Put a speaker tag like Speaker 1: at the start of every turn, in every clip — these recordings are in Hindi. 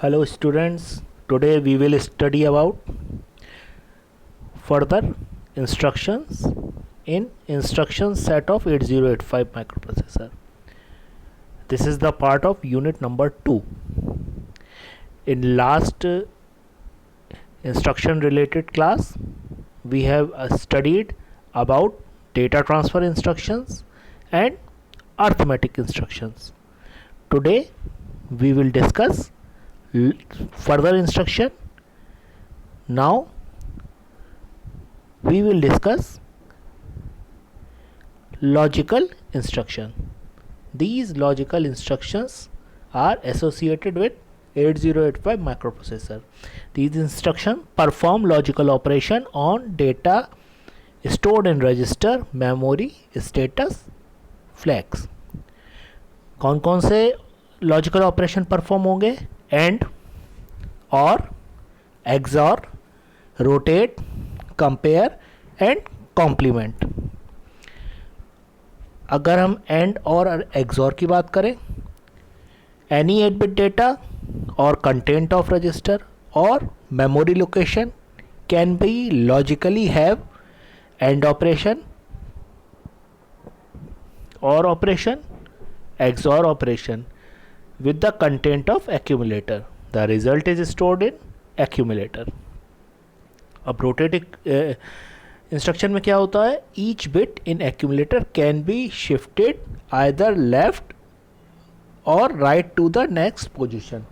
Speaker 1: Hello students, today we will study about further instructions in instruction set of 8085 microprocessor. This is the part of unit number 2. In last instruction related class we have studied about data transfer instructions and arithmetic instructions. Today we will discuss further instruction. Now we will discuss logical instruction. These logical instructions are associated with 8085 microprocessor. These instructions perform logical operation on data stored in register, memory, status, flags. कौन कौन से लॉजिकल ऑपरेशन परफॉर्म होंगे? And, or, XOR, rotate, compare and complement. अगर हम एंड और XOR की बात करें, एनी 8-bit डेटा और कंटेंट ऑफ रजिस्टर और memory location can be logically have and operation or operation XOR operation with the content of accumulator. The result is stored in accumulator. अब rotate इंस्ट्रक्शन में क्या होता है? Each bit in accumulator can be shifted either left or right to the next position.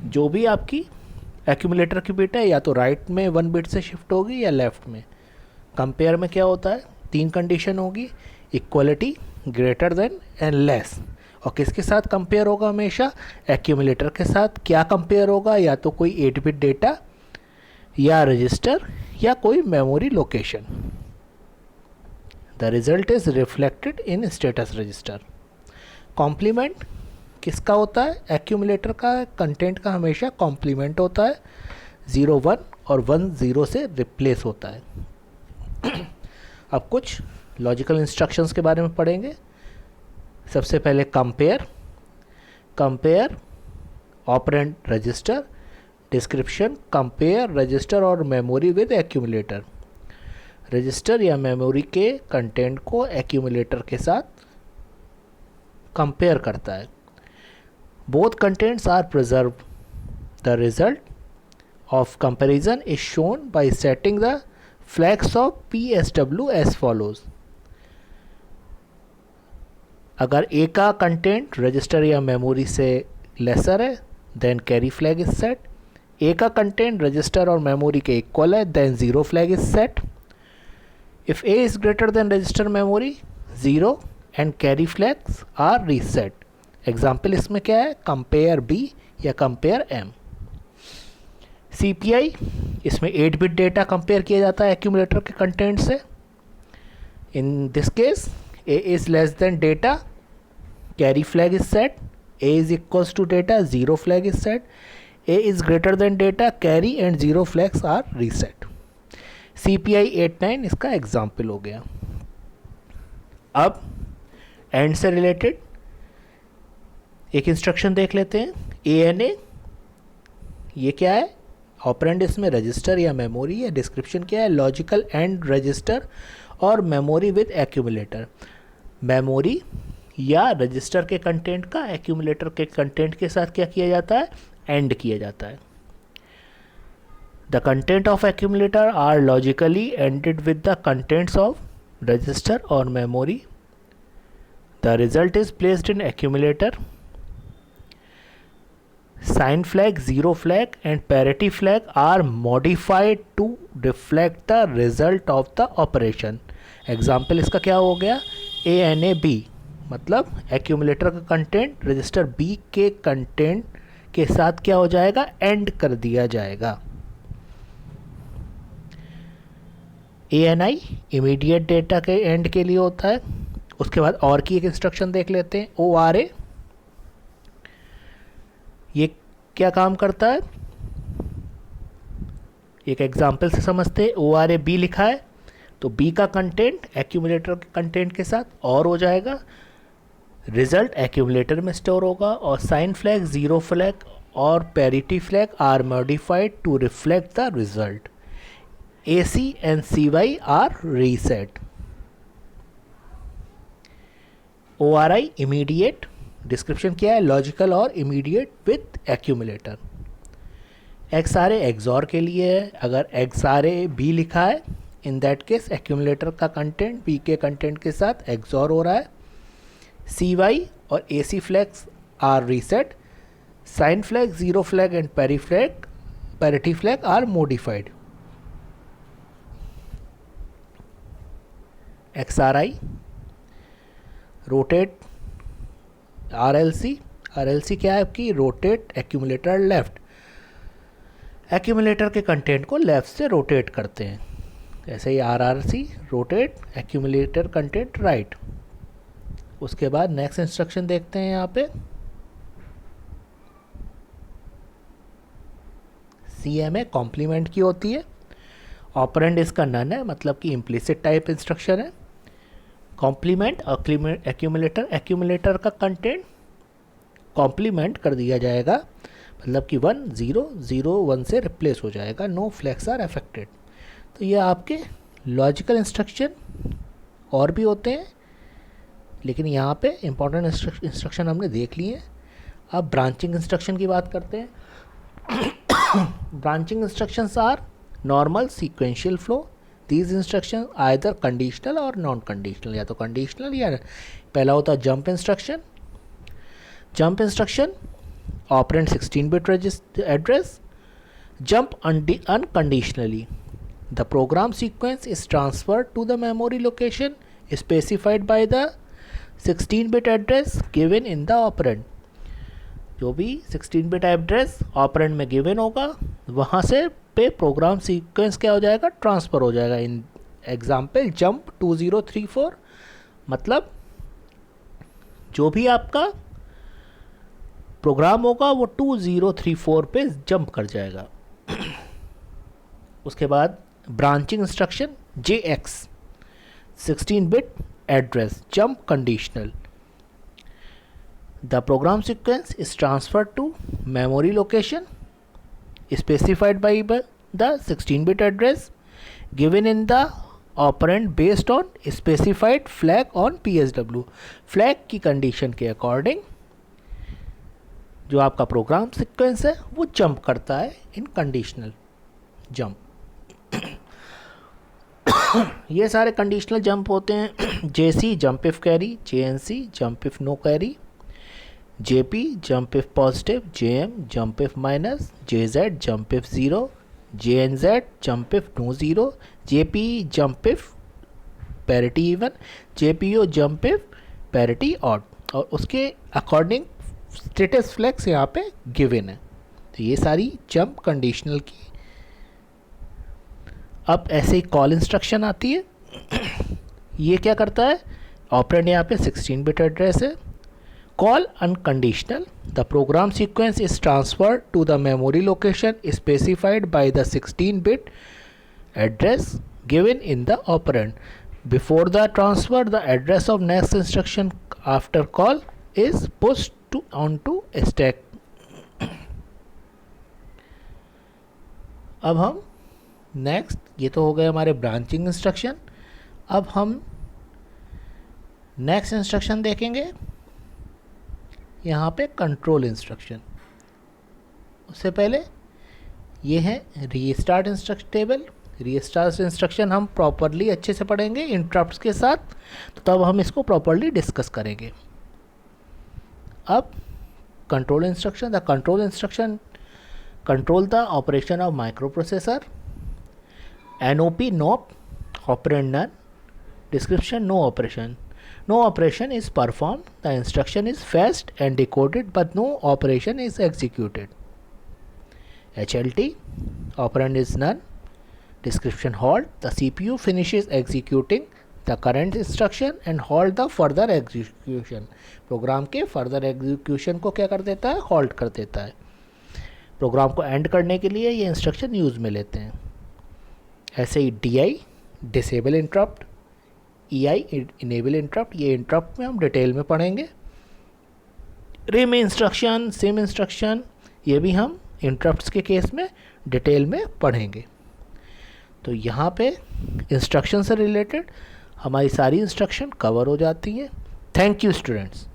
Speaker 1: जो भी आपकी accumulator की बिट है या तो राइट में 1 बिट से शिफ्ट होगी या लेफ्ट में. कंपेयर में क्या होता है? 3 कंडीशन होगी, equality, greater than and less. और किसके साथ कंपेयर होगा? हमेशा एक्यूमुलेटर के साथ. क्या कंपेयर होगा? या तो कोई 8-bit डेटा या रजिस्टर या कोई memory location. The result is reflected in status register. Complement किसका होता है? एक्यूमुलेटर का कंटेंट का हमेशा कॉम्प्लीमेंट होता है. 0 1 और 1 0 से रिप्लेस होता है. अब कुछ लॉजिकल इंस्ट्रक्शंस के बारे में पढ़ेंगे. सबसे पहले compare operand register. Description, compare register और मेमोरी विद एक्यूमुलेटर. रजिस्टर या मेमोरी के कंटेंट को एक्यूमुलेटर के साथ कंपेयर करता है. Both contents are preserve. The result of comparison is shown by setting the flags of PSW as follows. अगर ए का कंटेंट रजिस्टर या मेमोरी से लेसर है then carry flag is set. A का कंटेंट रजिस्टर और मेमोरी के इक्वल है then 0 flag is set. If A is greater than register memory 0 and carry flags are reset. Example इसमें क्या है? कंपेयर बी या कंपेयर एम. CPI, इसमें 8-bit डेटा कंपेयर किया जाता है एक्यूमुलेटर के कंटेंट से. In this case A is less than data, carry flag is set. A is equals to data, 0 flag is set. A is greater than data, carry and 0 flags are reset. CPI 8-9 इसका एग्जाम्पल हो गया. अब एंड से रिलेटेड एक इंस्ट्रक्शन देख लेते हैं. ANA, ये क्या है? ऑपरेंड इसमें रजिस्टर या मेमोरी है. डिस्क्रिप्शन क्या है? लॉजिकल एंड रजिस्टर और मेमोरी विद एक्यूमुलेटर. मेमोरी या रजिस्टर के कंटेंट का एक्यूमुलेटर के कंटेंट के साथ क्या किया जाता है? एंड किया जाता है. The content of accumulator are logically ANDed with the contents of register और memory. The result is placed in accumulator. Sign flag, 0 flag and parity flag are modified to reflect the result of the operation. Example इसका क्या हो गया? ANA B, मतलब एक्यूमुलेटर का कंटेंट रजिस्टर B के कंटेंट के साथ क्या हो जाएगा? एंड कर दिया जाएगा. ANI इमीडिएट डेटा के एंड के लिए होता है. उसके बाद और की एक इंस्ट्रक्शन देख लेते हैं. ORA, ये क्या काम करता है? एक एग्जाम्पल से समझते हैं. ORA B लिखा है तो B का कंटेंट एक्यूमुलेटर के कंटेंट के साथ और हो जाएगा. रिजल्ट एक्यूमुलेटर में स्टोर होगा और साइन फ्लैग, ज़ीरो फ्लैग और parity flag are modified to reflect the result. AC and CY are reset. ORI immediate. Description क्या है? Logical or immediate with accumulator. XRA XOR के लिए है. अगर XRA B लिखा है, इन दैट केस एक्यूमुलेटर का कंटेंट B के कंटेंट के साथ XOR हो रहा है. CY और AC flags are reset. Sign flag, zero flag and parity flag are modified. XRI rotate. RLC क्या है आपकी? Rotate accumulator left. एक्यूमुलेटर के कंटेंट को लेफ्ट से रोटेट करते हैं. ऐसे ही RRC rotate accumulator content right. उसके बाद नेक्स्ट इंस्ट्रक्शन देखते हैं. यहाँ पे CMA कॉम्प्लीमेंट की होती है. ऑपरेंड इसका नन है, मतलब कि इम्प्लिसिट टाइप इंस्ट्रक्शन है. कॉम्प्लीमेंट एक्यूमुलेटर का कंटेंट कॉम्प्लीमेंट कर दिया जाएगा, मतलब कि 1 0 0 1 से रिप्लेस हो जाएगा. No flags are affected. तो ये आपके लॉजिकल इंस्ट्रक्शन और भी होते हैं, लेकिन यहाँ पे इंपॉर्टेंट इंस्ट्रक्शन हमने देख लिए हैं. अब ब्रांचिंग इंस्ट्रक्शन की बात करते हैं. Branching instructions are normal sequential flow. These instructions either conditional or non conditional, या तो कंडीशनल या पहला होता है jump instruction. Jump instruction operand 16 bit address jump unconditionally. The program sequence is transferred to the memory location specified by the 16 bit address given in the operand. जो भी 16 बिट एड्रेस ऑपरेंड में गिवन होगा, वहाँ से पे प्रोग्राम सीक्वेंस क्या हो जाएगा? ट्रांसफ़र हो जाएगा. इन एग्जाम्पल जंप 2034, मतलब जो भी आपका प्रोग्राम होगा वो 2034 पे जंप कर जाएगा. उसके बाद branching instruction JX 16 bit address jump conditional. The program sequence is transferred to memory location specified by the 16-bit address given in the operand based on specified flag on PSW. Flag की कंडीशन के अकॉर्डिंग जो आपका प्रोग्राम सीक्वेंस है वो जंप करता है इन कंडीशनल जंप. ये सारे कंडीशनल जंप होते हैं. JC jump if carry, JNC jump if no carry, JP jump if positive, JM jump if minus, JZ jump if 0, JNZ jump if no 0, JP jump if parity even, JPO jump if parity odd. और उसके अकॉर्डिंग स्टेटस फ्लैग्स यहाँ पे गिवन है. तो ये सारी जंप कंडीशनल की. अब ऐसे ही कॉल इंस्ट्रक्शन आती है. ये क्या करता है? ऑपरेंड यहाँ पे 16 बिट एड्रेस है. Call unconditional. The program sequence is transferred to the memory location specified by the 16-bit address given in the operand. Before the transfer, the address of next instruction after call is pushed onto stack. अब हम नेक्स्ट, ये तो हो गए हमारे ब्रांचिंग इंस्ट्रक्शन. अब हम नेक्स्ट इंस्ट्रक्शन देखेंगे. यहाँ पे कंट्रोल इंस्ट्रक्शन. उससे पहले ये है restart instruction table. Restart instruction हम प्रॉपरली अच्छे से पढ़ेंगे इंटरप्ट्स के साथ, तो तब हम इसको प्रॉपरली डिस्कस करेंगे. अब control instruction. The control instruction control the operation of microprocessor. NOP NOP, operand none. Description no operation. No operation is performed. The instruction is fetched and decoded, but no operation is executed. HLT operand is none. Description halt. The CPU finishes executing the current instruction and halt the further execution. प्रोग्राम के फर्दर एग्जीक्यूशन को क्या कर देता है? हॉल्ट कर देता है. प्रोग्राम को एंड करने के लिए ये इंस्ट्रक्शन यूज़ में लेते हैं. ऐसे ही DI disable interrupt, EI enable interrupt. ये इंटरप्ट में हम डिटेल में पढ़ेंगे. रिम इंस्ट्रक्शन, सिम इंस्ट्रक्शन, ये भी हम इंटरप्ट्स के केस में डिटेल में पढ़ेंगे। तो यहाँ पे इंस्ट्रक्शन से रिलेटेड हमारी सारी इंस्ट्रक्शन कवर हो जाती हैं। Thank you students.